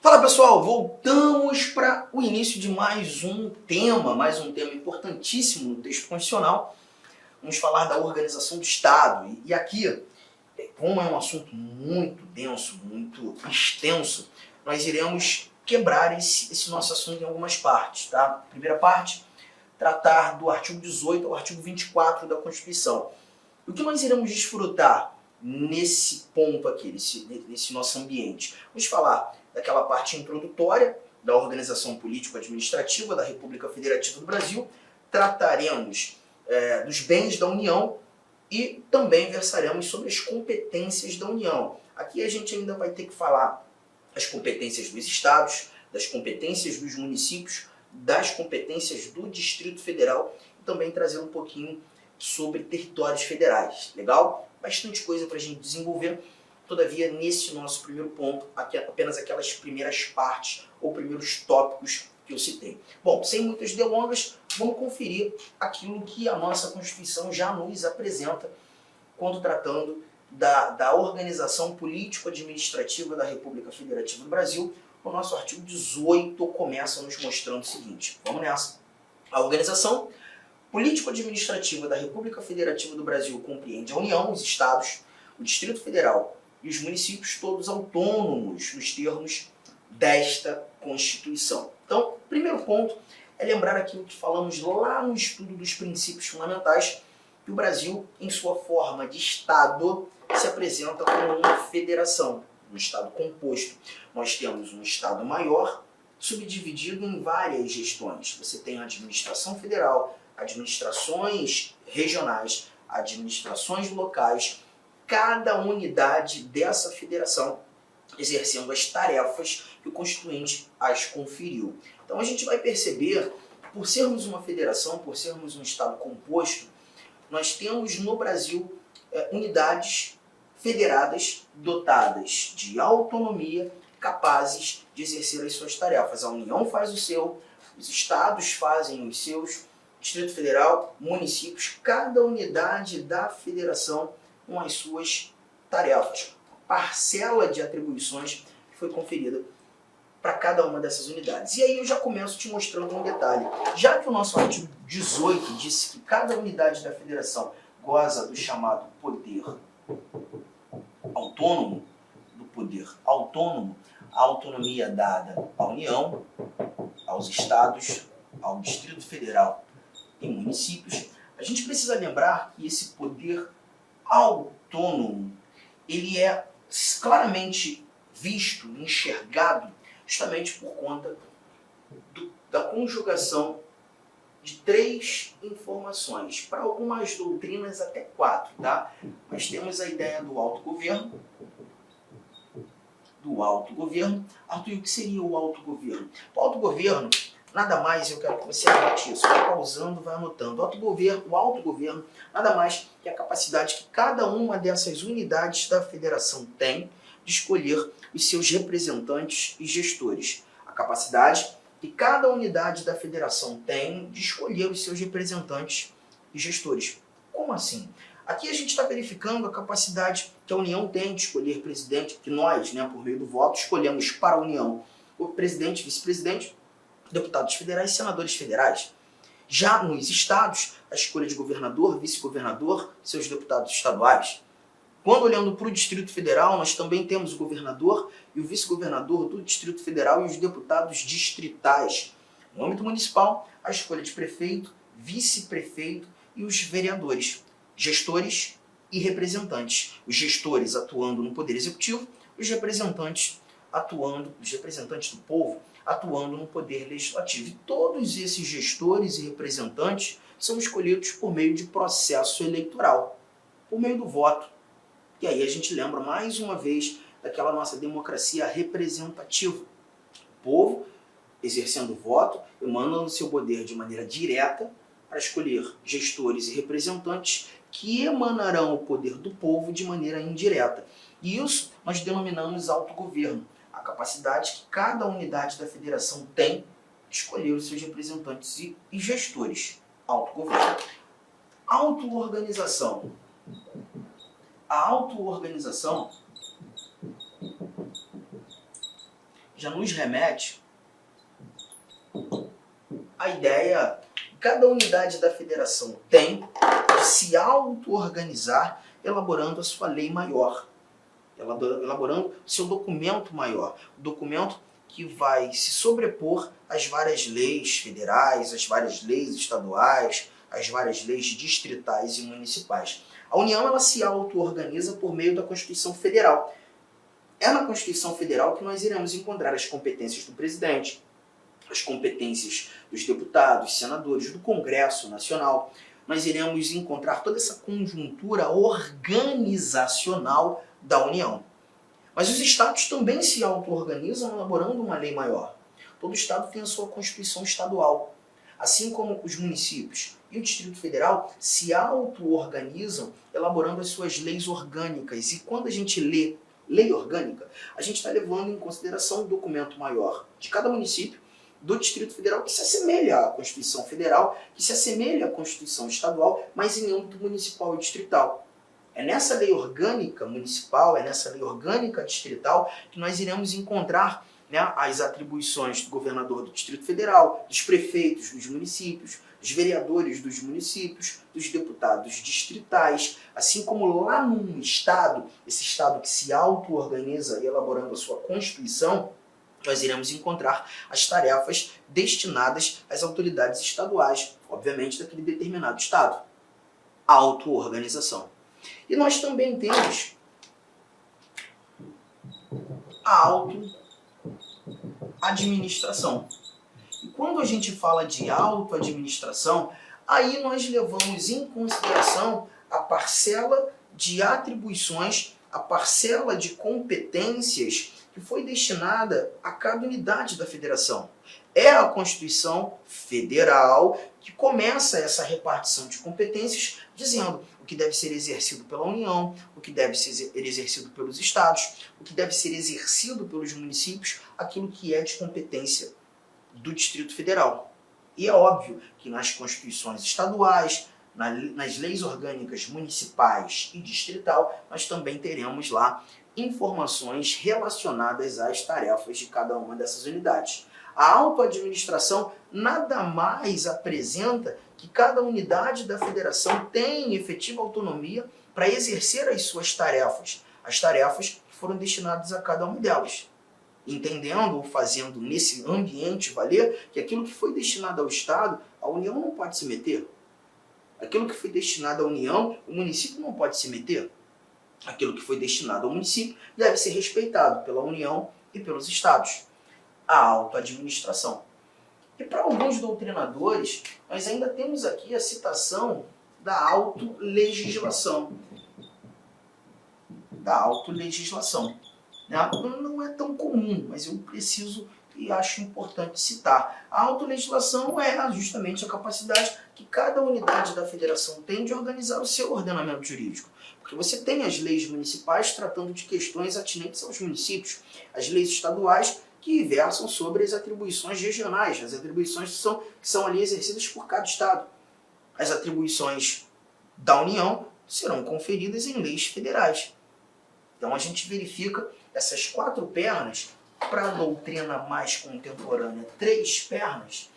Fala pessoal, voltamos para o início de mais um tema importantíssimo no texto constitucional. Vamos falar da organização do Estado. E aqui, como é um assunto muito denso, muito extenso, nós iremos quebrar esse nosso assunto em algumas partes. Tá? Primeira parte, tratar do artigo 18 ao artigo 24 da Constituição. O que nós iremos desfrutar nesse ponto aqui, nesse nosso ambiente? Vamos falar daquela parte introdutória da organização político-administrativa da República Federativa do Brasil, trataremos dos bens da União e também versaremos sobre as competências da União. Aqui a gente ainda vai ter que falar das competências dos estados, das competências dos municípios, das competências do Distrito Federal e também trazer um pouquinho sobre territórios federais. Legal? Bastante coisa para a gente desenvolver. Todavia, nesse nosso primeiro ponto, aqui apenas aquelas primeiras partes ou primeiros tópicos que eu citei. Bom, sem muitas delongas, vamos conferir aquilo que a nossa Constituição já nos apresenta quando tratando da organização político-administrativa da República Federativa do Brasil. O nosso artigo 18 começa nos mostrando o seguinte. Vamos nessa. A organização político-administrativa da República Federativa do Brasil compreende a União, os estados, o Distrito Federal e os municípios, todos autônomos nos termos desta Constituição. Então, o primeiro ponto é lembrar aquilo que falamos lá no estudo dos princípios fundamentais, que o Brasil, em sua forma de Estado, se apresenta como uma federação, um Estado composto. Nós temos um Estado maior, subdividido em várias gestões. Você tem a administração federal, administrações regionais, administrações locais, cada unidade dessa federação exercendo as tarefas que o Constituinte as conferiu. Então a gente vai perceber, por sermos uma federação, por sermos um Estado composto, nós temos no Brasil unidades federadas dotadas de autonomia, capazes de exercer as suas tarefas. A União faz o seu, os estados fazem os seus, Distrito Federal, municípios, cada unidade da federação com as suas tarefas, parcela de atribuições que foi conferida para cada uma dessas unidades. E aí eu já começo te mostrando um detalhe. Já que o nosso artigo 18 disse que cada unidade da federação goza do chamado poder autônomo, a autonomia dada à União, aos estados, ao Distrito Federal e municípios, a gente precisa lembrar que esse poder autônomo, ele é claramente visto, enxergado, justamente por conta da conjugação de 3 informações, para algumas doutrinas até 4, tá? Nós temos a ideia do autogoverno, Arthur, e o que seria o autogoverno? O autogoverno, nada mais, eu quero que você anote isso, vai pausando, vai anotando. O autogoverno, nada mais que a capacidade que cada uma dessas unidades da federação tem de escolher os seus representantes e gestores. A capacidade que cada unidade da federação tem de escolher os seus representantes e gestores. Como assim? Aqui a gente está verificando a capacidade que a União tem de escolher presidente, que nós, por meio do voto, escolhemos para a União o presidente, vice-presidente, deputados federais e senadores federais. Já nos estados, a escolha de governador, vice-governador, seus deputados estaduais. Quando olhando para o Distrito Federal, nós também temos o governador e o vice-governador do Distrito Federal e os deputados distritais. No âmbito municipal, a escolha de prefeito, vice-prefeito e os vereadores, gestores e representantes. Os gestores atuando no Poder Executivo, os representantes do povo, atuando no Poder Legislativo. E todos esses gestores e representantes são escolhidos por meio de processo eleitoral, por meio do voto. E aí a gente lembra mais uma vez daquela nossa democracia representativa. O povo, exercendo o voto, emanando seu poder de maneira direta para escolher gestores e representantes que emanarão o poder do povo de maneira indireta. E isso nós denominamos autogoverno. A capacidade que cada unidade da federação tem de escolher os seus representantes e gestores. Autogoverno. Auto-organização. A auto-organização já nos remete à ideia que cada unidade da federação tem de se auto-organizar elaborando a sua lei maior, elaborando o seu documento maior, o documento que vai se sobrepor às várias leis federais, às várias leis estaduais, às várias leis distritais e municipais. A União ela se auto-organiza por meio da Constituição Federal. É na Constituição Federal que nós iremos encontrar as competências do presidente, as competências dos deputados, senadores, do Congresso Nacional. Nós iremos encontrar toda essa conjuntura organizacional da União. Mas os estados também se auto-organizam elaborando uma lei maior. Todo estado tem a sua Constituição estadual. Assim como os municípios e o Distrito Federal se auto-organizam elaborando as suas leis orgânicas. E quando a gente lê lei orgânica, a gente está levando em consideração o documento maior de cada município do Distrito Federal que se assemelha à Constituição Federal, que se assemelha à Constituição Estadual, mas em âmbito municipal e distrital. É nessa lei orgânica municipal, é nessa lei orgânica distrital que nós iremos encontrar, né, as atribuições do governador do Distrito Federal, dos prefeitos dos municípios, dos vereadores dos municípios, dos deputados distritais, assim como lá num estado, esse estado que se auto-organiza elaborando a sua Constituição, nós iremos encontrar as tarefas destinadas às autoridades estaduais, obviamente daquele determinado estado. A auto-organização. E nós também temos a auto-administração. E quando a gente fala de auto-administração, aí nós levamos em consideração a parcela de atribuições, a parcela de competências que foi destinada a cada unidade da federação. É a Constituição Federal que começa essa repartição de competências, dizendo o que deve ser exercido pela União, o que deve ser exercido pelos estados, o que deve ser exercido pelos municípios, aquilo que é de competência do Distrito Federal. E é óbvio que nas constituições estaduais, nas leis orgânicas municipais e distrital, nós também teremos lá informações relacionadas às tarefas de cada uma dessas unidades. A autoadministração nada mais apresenta que cada unidade da federação tem efetiva autonomia para exercer as suas tarefas, as tarefas que foram destinadas a cada uma delas. Entendendo ou fazendo nesse ambiente valer que aquilo que foi destinado ao Estado, a União não pode se meter. Aquilo que foi destinado à União, o município não pode se meter. Aquilo que foi destinado ao município deve ser respeitado pela União e pelos Estados. A autoadministração. E para alguns doutrinadores, nós ainda temos aqui a citação da autolegislação. Da autolegislação. Não é tão comum, mas eu preciso e acho importante citar. A autolegislação é justamente a capacidade que cada unidade da federação tem de organizar o seu ordenamento jurídico. Porque você tem as leis municipais tratando de questões atinentes aos municípios, as leis estaduais que versam sobre as atribuições regionais, as atribuições que são ali exercidas por cada estado. As atribuições da União serão conferidas em leis federais. Então a gente verifica essas 4 pernas, para a doutrina mais contemporânea, 3 pernas,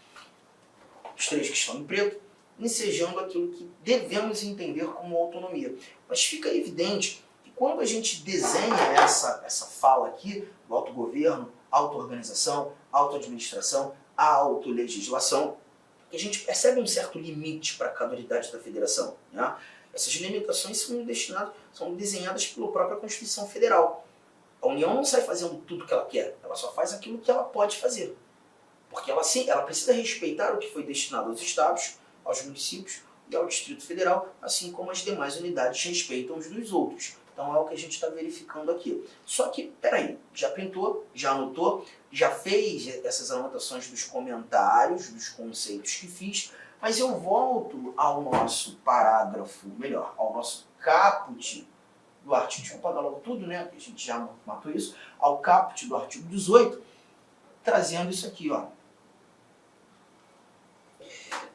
os 3 que estão em preto, ensejando aquilo que devemos entender como autonomia. Mas fica evidente que quando a gente desenha essa fala aqui, do autogoverno, auto-organização, auto-administração, autolegislação, a gente percebe um certo limite para cada unidade da federação. Né? Essas limitações são desenhadas pela própria Constituição Federal. A União não sai fazendo tudo que ela quer, ela só faz aquilo que ela pode fazer. Porque ela precisa respeitar o que foi destinado aos estados, aos municípios e ao Distrito Federal, assim como as demais unidades respeitam os dos outros. Então é o que a gente está verificando aqui. Só que, peraí, já printou, já anotou, já fez essas anotações dos comentários, dos conceitos que fiz, mas eu volto ao nosso parágrafo, melhor, ao nosso caput do artigo, deixa eu apagar logo tudo, né, que a gente já matou isso, ao caput do artigo 18, trazendo isso aqui, ó.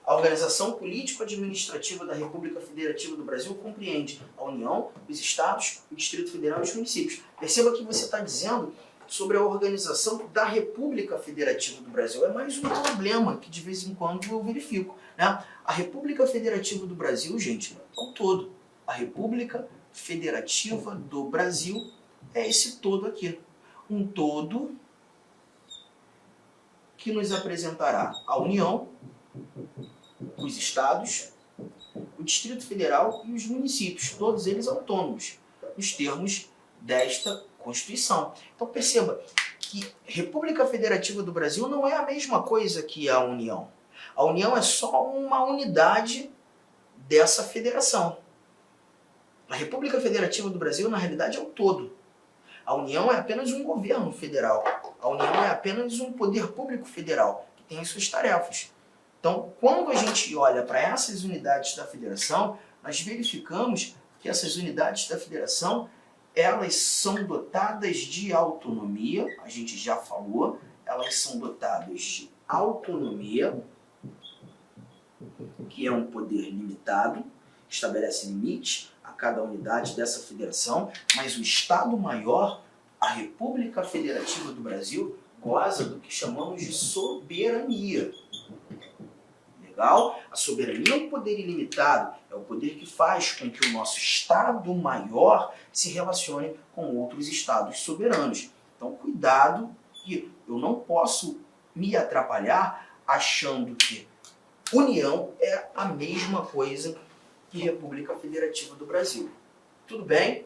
A organização político-administrativa da República Federativa do Brasil compreende a União, os Estados, o Distrito Federal e os municípios. Perceba que você está dizendo sobre a organização da República Federativa do Brasil. É mais um problema que de vez em quando eu verifico, né? A República Federativa do Brasil, gente, é o todo. A República Federativa do Brasil é esse todo aqui. Um todo que nos apresentará a União, os estados, o Distrito Federal e os municípios, todos eles autônomos, nos termos desta Constituição. Então perceba que República Federativa do Brasil não é a mesma coisa que a União. A União é só uma unidade dessa federação. A República Federativa do Brasil, na realidade, é o todo. A União é apenas um governo federal. A União é apenas um poder público federal, que tem as suas tarefas. Então, quando a gente olha para essas unidades da federação, nós verificamos que essas unidades da federação, elas são dotadas de autonomia, a gente já falou, elas são dotadas de autonomia, que é um poder limitado, estabelece limite a cada unidade dessa federação, mas o Estado Maior, a República Federativa do Brasil, goza do que chamamos de soberania. Legal? A soberania é um poder ilimitado, é o poder que faz com que o nosso Estado Maior se relacione com outros Estados soberanos. Então, cuidado, que eu não posso me atrapalhar achando que União é a mesma coisa que República Federativa do Brasil. Tudo bem?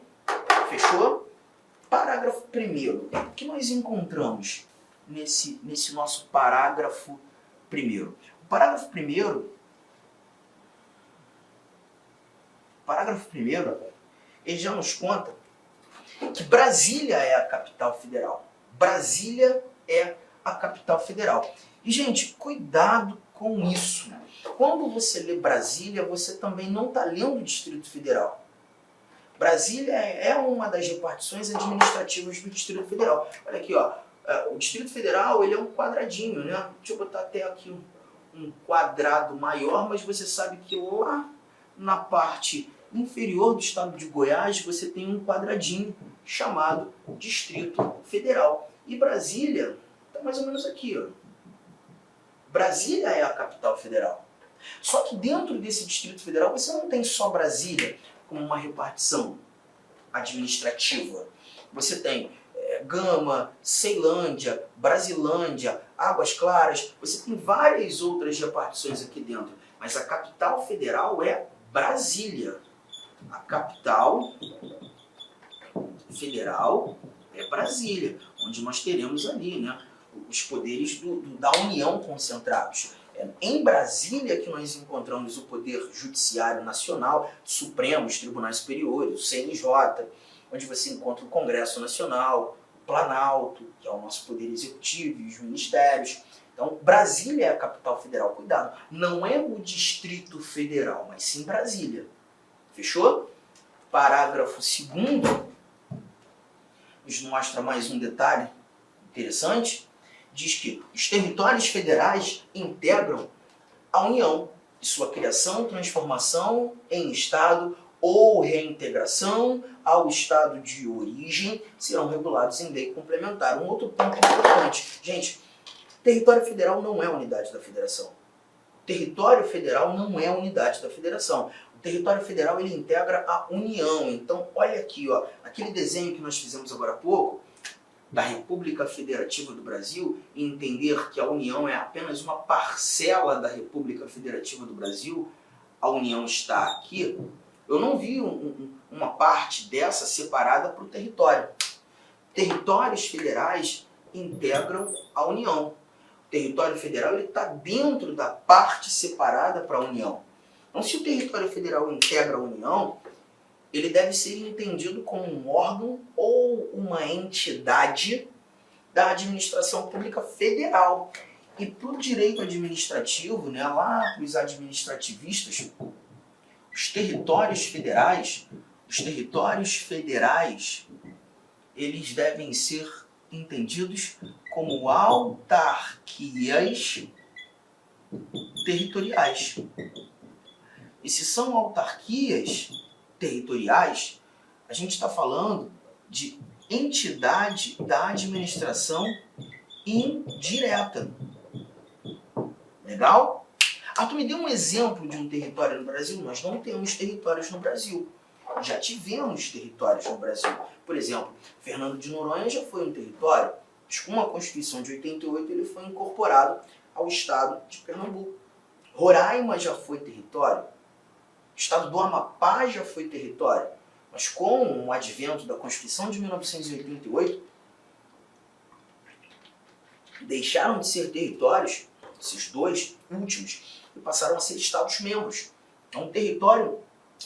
Fechou? Parágrafo 1º. O que nós encontramos nesse nosso parágrafo 1º? O parágrafo 1º, ele já nos conta que Brasília é a capital federal. Brasília é a capital federal. E, gente, cuidado com isso. Quando você lê Brasília, você também não está lendo o Distrito Federal. Brasília é uma das repartições administrativas do Distrito Federal. Olha aqui, ó, o Distrito Federal ele é um quadradinho, né? Deixa eu botar até aqui um quadrado maior, mas você sabe que lá na parte inferior do estado de Goiás você tem um quadradinho chamado Distrito Federal. E Brasília está mais ou menos aqui, ó. Brasília é a capital federal. Só que dentro desse Distrito Federal você não tem só Brasília como uma repartição administrativa. Você tem Gama, Ceilândia, Brasilândia, Águas Claras, você tem várias outras repartições aqui dentro. Mas a capital federal é Brasília. A capital federal é Brasília, onde nós teremos ali, né, os poderes da União concentrados. É em Brasília que nós encontramos o Poder Judiciário Nacional, Supremo, os Tribunais Superiores, o CNJ, onde você encontra o Congresso Nacional, o Planalto, que é o nosso Poder Executivo, e os ministérios. Então, Brasília é a capital federal. Cuidado, não é o Distrito Federal, mas sim Brasília. Fechou? Parágrafo 2º nos mostra mais um detalhe interessante. Diz que os territórios federais integram a União e sua criação, transformação em Estado ou reintegração ao Estado de origem serão regulados em lei complementar. Um outro ponto importante. Gente, território federal não é unidade da federação. Território federal não é unidade da federação. O território federal ele integra a União. Então, olha aqui, ó, aquele desenho que nós fizemos agora há pouco, da República Federativa do Brasil, e entender que a União é apenas uma parcela da República Federativa do Brasil, a União está aqui, eu não vi uma parte dessa separada para o território. Territórios federais integram a União. O território federal está dentro da parte separada para a União. Então, se o território federal integra a União, ele deve ser entendido como um órgão ou uma entidade da administração pública federal. E para o direito administrativo, né, lá para os administrativistas, os territórios federais, eles devem ser entendidos como autarquias territoriais. E se são autarquias territoriais, a gente está falando de entidade da administração indireta. Legal? Tu me deu um exemplo de um território no Brasil? Nós não temos territórios no Brasil. Já tivemos territórios no Brasil. Por exemplo, Fernando de Noronha já foi um território, mas com a Constituição de 88 ele foi incorporado ao estado de Pernambuco. Roraima já foi território. O estado do Amapá já foi território. Mas com o advento da Constituição de 1988, deixaram de ser territórios, esses dois últimos, e passaram a ser estados-membros. Um território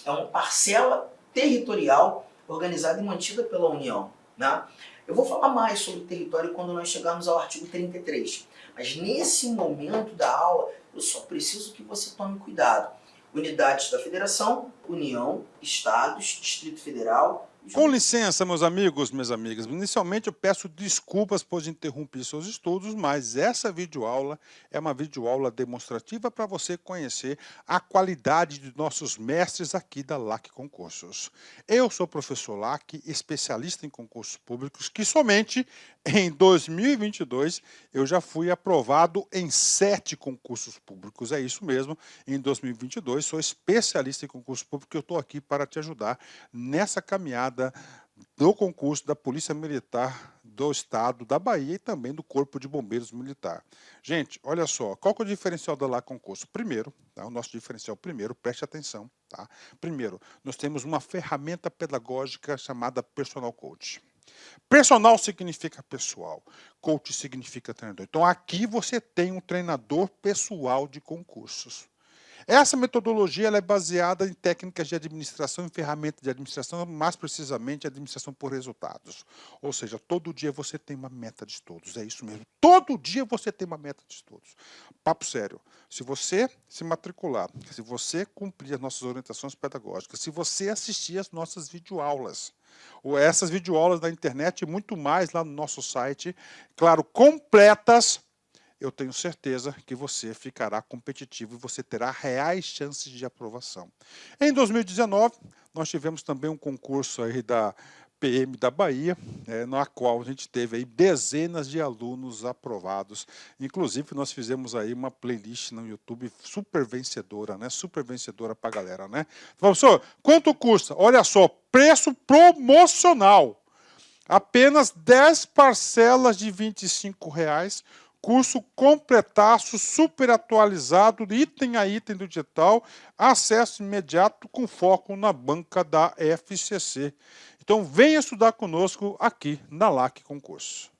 é uma parcela territorial organizada e mantida pela União. Né? Eu vou falar mais sobre território quando nós chegarmos ao artigo 33. Mas nesse momento da aula, eu só preciso que você tome cuidado. Unidades da Federação, União, Estados, Distrito Federal. Com licença, meus amigos, minhas amigas. Inicialmente eu peço desculpas por interromper seus estudos, mas essa videoaula é uma videoaula demonstrativa para você conhecer a qualidade de nossos mestres aqui da LAC Concursos. Eu sou o professor LAC, especialista em concursos públicos, que somente em 2022 eu já fui aprovado em 7 concursos públicos. É isso mesmo, em 2022 sou especialista em concurso público e eu estou aqui para te ajudar nessa caminhada do concurso da Polícia Militar do Estado da Bahia e também do Corpo de Bombeiros Militar. Gente, olha só, qual que é o diferencial da LAC Concurso? Primeiro, tá, o nosso diferencial primeiro, preste atenção, tá? Primeiro, nós temos uma ferramenta pedagógica chamada Personal Coach. Personal significa pessoal, coach significa treinador. Então aqui você tem um treinador pessoal de concursos. Essa metodologia ela é baseada em técnicas de administração e ferramentas de administração, mais precisamente administração por resultados. Ou seja, todo dia você tem uma meta de estudos, é isso mesmo. Todo dia você tem uma meta de estudos. Papo sério, se você se matricular, se você cumprir as nossas orientações pedagógicas, se você assistir às nossas videoaulas, ou essas videoaulas da internet e muito mais lá no nosso site, claro, completas, eu tenho certeza que você ficará competitivo e você terá reais chances de aprovação. Em 2019, nós tivemos também um concurso aí da PM da Bahia, na qual a gente teve aí dezenas de alunos aprovados. Inclusive, nós fizemos aí uma playlist no YouTube super vencedora, né? Super vencedora para a galera, né? Professor, quanto custa? Olha só, preço promocional. Apenas 10 parcelas de R$ 25. Curso completaço, super atualizado, item a item do digital, acesso imediato com foco na banca da FCC. Então venha estudar conosco aqui na LAC Concurso.